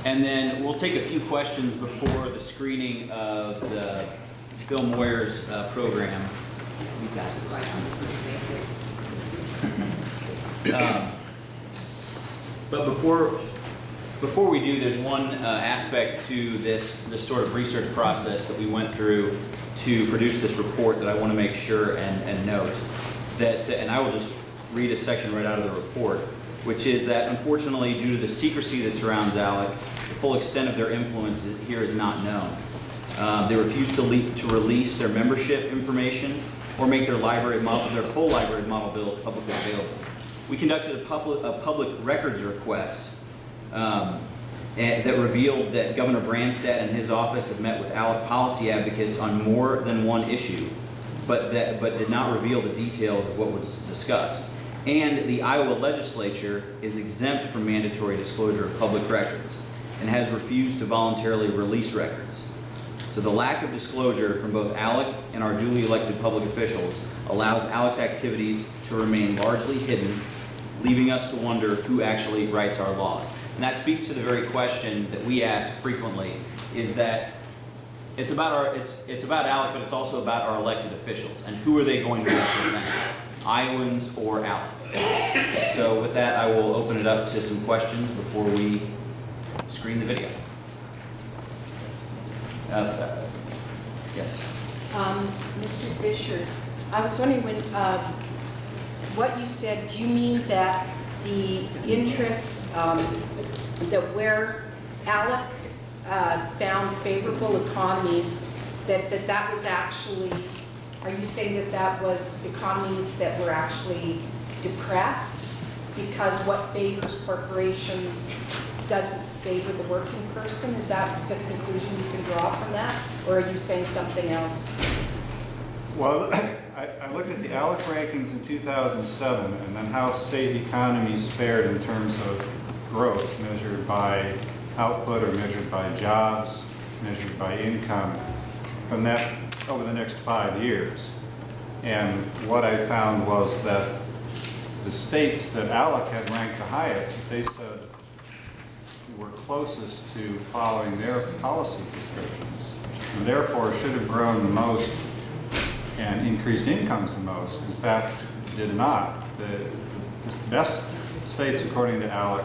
And then we'll take a few questions before the screening of the Bill Moyer's program. But before we do, there's one aspect to this sort of research process that we went through to produce this report that I want to make sure and note. That, and I will just read a section right out of the report, which is that unfortunately, due to the secrecy that surrounds ALEC, the full extent of their influence here is not known. They refuse to release their membership information or make their full library model bills publicly available. We conducted a public records request that revealed that Governor Branstad and his office have met with ALEC policy advocates on more than one issue, but did not reveal the details of what was discussed. And the Iowa legislature is exempt from mandatory disclosure of public records and has refused to voluntarily release records. So the lack of disclosure from both ALEC and our duly elected public officials allows ALEC's activities to remain largely hidden, leaving us to wonder who actually writes our laws. And that speaks to the very question that we ask frequently, is that it's about ALEC, but it's also about our elected officials and who are they going to represent, Iowans or ALEC. So with that, I will open it up to some questions before we screen the video. Yes. Mr. Fisher, I was wondering what you said. Do you mean that the interests that where ALEC found favorable economies, that was actually? Are you saying that was economies that were actually depressed because what favors corporations doesn't favor the working person? Is that the conclusion you can draw from that? Or are you saying something else? Well, I looked at the ALEC rankings in 2007 and then how state economies fared in terms of growth measured by output or measured by jobs, measured by income from that over the next 5 years. And what I found was that the states that ALEC had ranked the highest, they said were closest to following their policy prescriptions, and therefore should have grown the most and increased incomes the most. In fact, did not. The best states, according to ALEC,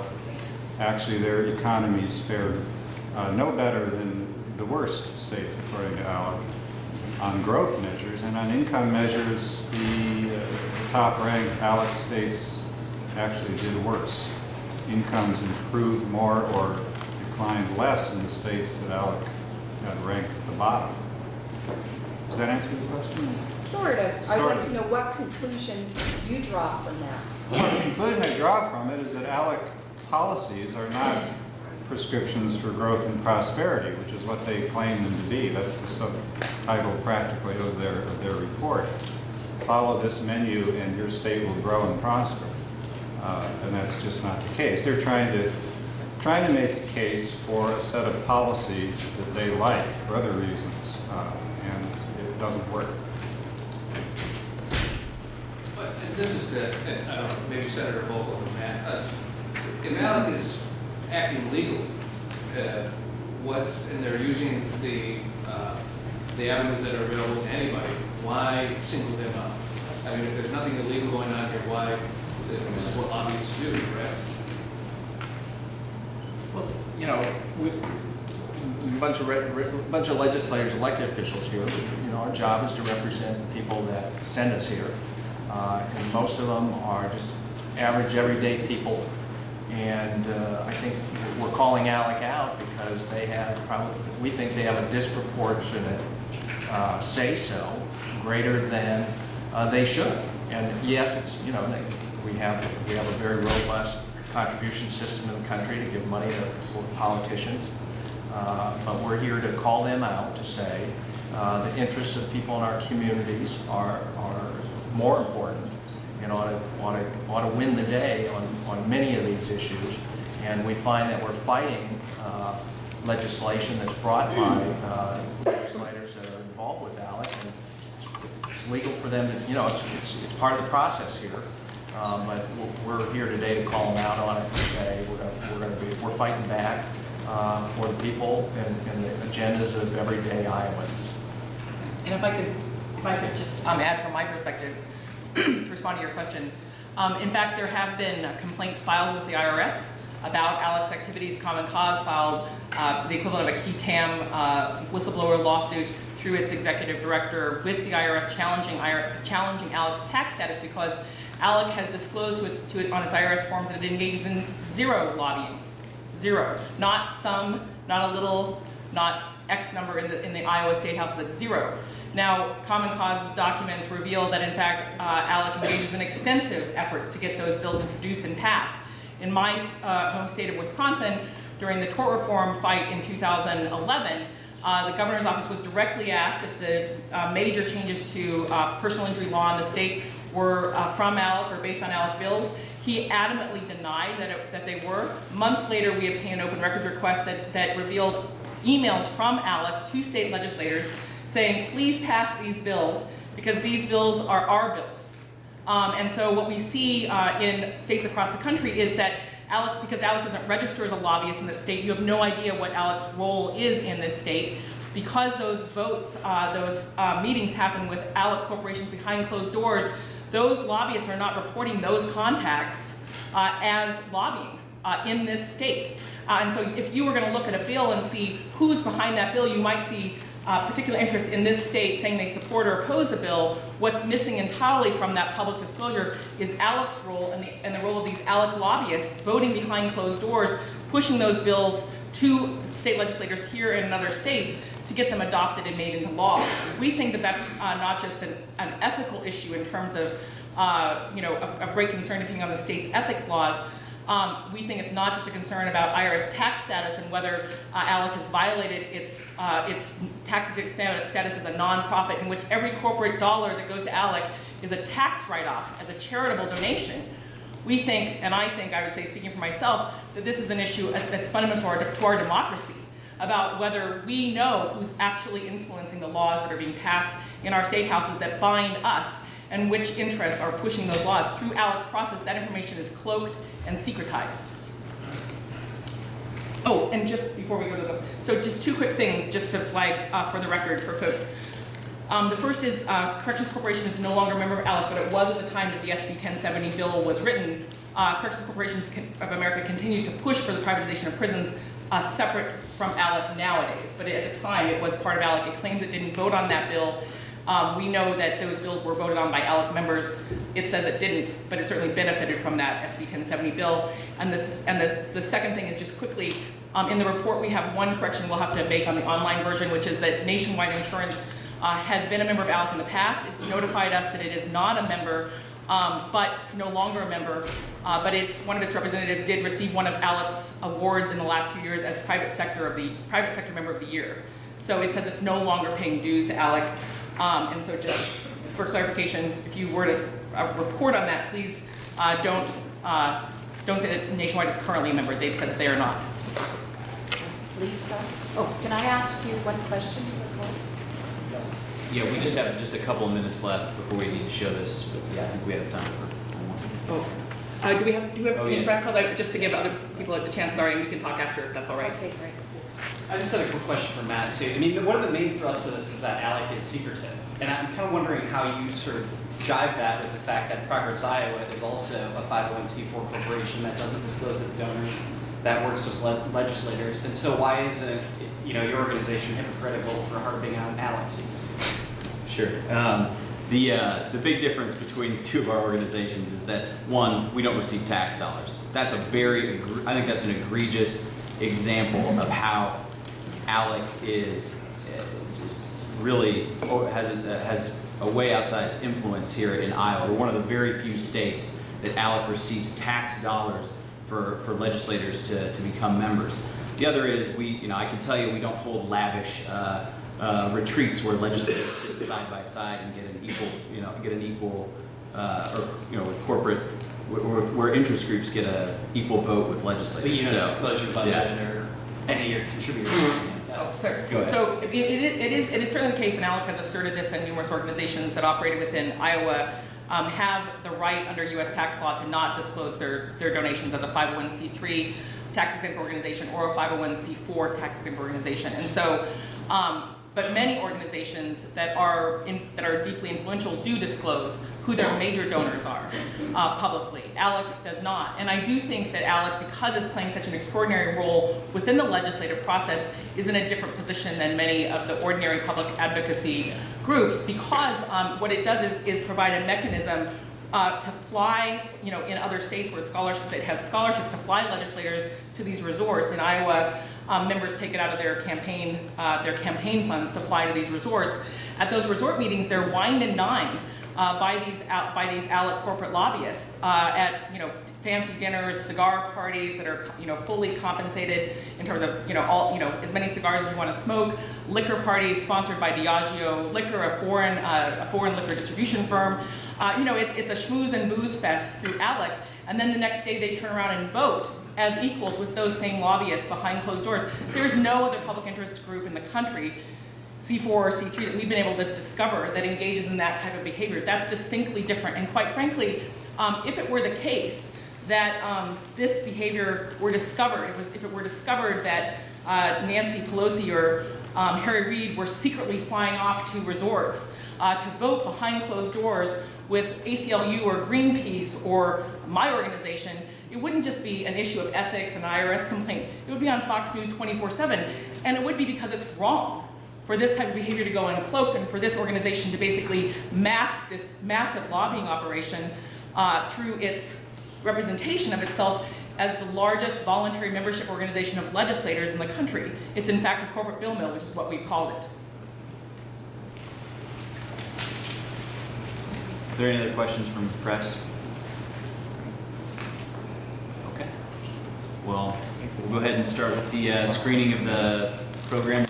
actually their economies fared no better than the worst states, according to ALEC, on growth measures. And on income measures, the top-ranked ALEC states actually did worse. Incomes improved more or declined less in the states that ALEC had ranked at the bottom. Does that answer the question? Sort of. I'd like to know what conclusion you draw from that. Well, the conclusion I draw from it is that ALEC policies are not prescriptions for growth and prosperity, which is what they claim them to be. That's the subtitle practically of their report. Follow this menu and your state will grow and prosper. And that's just not the case. They're trying to make a case for a set of policies that they like for other reasons, and it doesn't work. But this is to, I don't know, maybe Senator Vogel or Matt. If ALEC is acting legally, and they're using the avenues that are available to anybody, why single them out? I mean, if there's nothing illegal going on here, why? This is what lobbyists do, correct? Well, you know, a bunch of legislators, elected officials here. You know, our job is to represent the people that send us here, and most of them are just average, everyday people. And I think we're calling ALEC out because they have we think they have a disproportionate say-so, greater than they should. And yes, it's, you know, we have a very robust contribution system in the country to give money to politicians, but we're here to call them out to say the interests of people in our communities are more important and ought to win the day on many of these issues. And we find that we're fighting legislation that's brought by legislators that are involved with ALEC, and it's legal for them to, you know, it's part of the process here. But we're here today to call them out on it and say we're fighting back. for the people and the agendas of everyday Iowans. And if I could just add from my perspective to respond to your question. In fact, there have been complaints filed with the IRS about ALEC's activities. Common Cause filed the equivalent of a key TAM whistleblower lawsuit through its executive director with the IRS challenging ALEC's tax status because ALEC has disclosed to it on its IRS forms that it engages in zero lobbying. Zero. Not some, not a little, not X number in the Iowa State House, but zero. Now, Common Cause's documents reveal that, in fact, ALEC engages in extensive efforts to get those bills introduced and passed. In my home state of Wisconsin, during the tort reform fight in 2011, the governor's office was directly asked if the major changes to personal injury law in the state were from ALEC or based on ALEC bills. He adamantly denied that they were. Months later, we obtained an open records request that revealed emails from ALEC to state legislators saying, please pass these bills because these bills are our bills. And so what we see in states across the country is that ALEC, because ALEC doesn't register as a lobbyist in that state, you have no idea what ALEC's role is in this state. Because those votes, those meetings happen with ALEC corporations behind closed doors, those lobbyists are not reporting those contacts as lobbying in this state. And so if you were going to look at a bill and see who's behind that bill, you might see particular interest in this state saying they support or oppose the bill. What's missing entirely from that public disclosure is ALEC's role and the role of these ALEC lobbyists voting behind closed doors, pushing those bills to state legislators here and in other states to get them adopted and made into law. We think that that's not just an ethical issue in terms of of great concern depending on the state's ethics laws. We think it's not just a concern about IRS tax status and whether ALEC has violated its tax status as a nonprofit in which every corporate dollar that goes to ALEC is a tax write-off as a charitable donation. We think, and I think, I would say, speaking for myself, that this is an issue that's fundamental to our democracy, about whether we know who's actually influencing the laws that are being passed in our state houses that bind us and which interests are pushing those laws. Through ALEC's process, that information is cloaked and secretized. Oh, and just before we go to so just two quick things just to flag for the record for folks. The first is Corrections Corporation is no longer a member of ALEC, but it was at the time that the SB 1070 bill was written. Corrections Corporation of America continues to push for the privatization of prisons separate from ALEC nowadays, but at the time it was part of ALEC. It claims it didn't vote on that bill. We know that those bills were voted on by ALEC members. It says it didn't, but it certainly benefited from that SB 1070 bill. And the second thing is just quickly, in the report we have one correction we'll have to make on the online version, which is that Nationwide Insurance has been a member of ALEC in the past. It's notified us that it is not a member, but no longer a member. But one of its representatives did receive one of ALEC's awards in the last few years as private sector member of the year. So it says it's no longer paying dues to ALEC. And so just for clarification, if you were to report on that, please don't say that Nationwide is currently a member. They've said that they are not. Lisa, can I ask you one question? Yeah, we just have just a couple of minutes left before we need to show this, but yeah, I think we have time for one more. Do we have any yeah. press calls? Just to give other people a chance, sorry, and we can talk after if that's all right. Okay, great. I just had a quick question for Matt too. I mean, one of the main thrusts of this is that ALEC is secretive. And I'm kind of wondering how you sort of jive that with the fact that Progress Iowa is also a 501c4 corporation that doesn't disclose its donors, that works with legislators. And so why isn't your organization hypocritical for harping on ALEC secrecy? Sure. The big difference between the two of our organizations is that, one, we don't receive tax dollars. That's I think that's an egregious example of how ALEC is just really has a way outsized influence here in Iowa. We're one of the very few states that ALEC receives tax dollars for legislators to become members. The other is I can tell you we don't hold lavish retreats where legislators sit side by side and get an equal with corporate where interest groups get an equal vote with legislators. But you don't disclose your budget or any of your contributors. Oh, sorry. Go ahead. So it is certainly the case, and ALEC has asserted this, and numerous organizations that operated within Iowa have the right under U.S. tax law to not disclose their donations as a 501c3. tax exempt organization or a 501c4 tax exempt organization. And so, but many organizations that are deeply influential do disclose who their major donors are publicly. ALEC does not. And I do think that ALEC, because it's playing such an extraordinary role within the legislative process, is in a different position than many of the ordinary public advocacy groups, because what it does is provide a mechanism to fly, in other states where it has scholarships to fly legislators to these resorts. In Iowa, members take it out of their campaign funds to fly to these resorts. At those resort meetings, they're wined and dined by these ALEC corporate lobbyists at fancy dinners, cigar parties that are fully compensated in terms of as many cigars as you want to smoke, liquor parties sponsored by Diageo Liquor, a foreign liquor distribution firm. It's a schmooze and booze fest through ALEC, and then the next day they turn around and vote as equals with those same lobbyists behind closed doors. There's no other public interest group in the country, C4 or C3, that we've been able to discover that engages in that type of behavior. That's distinctly different. And quite frankly, if it were the case that this behavior were discovered, if it were discovered that Nancy Pelosi or Harry Reid were secretly flying off to resorts to vote behind closed doors with ACLU or Greenpeace or my organization, it wouldn't just be an issue of ethics and IRS complaint. It would be on Fox News 24/7, and it would be because it's wrong for this type of behavior to go uncloaked and for this organization to basically mask this massive lobbying operation through its representation of itself as the largest voluntary membership organization of legislators in the country. It's in fact a corporate bill mill, which is what we've called it. Are there any other questions from the press? Okay. Well, we'll go ahead and start with the screening of the program.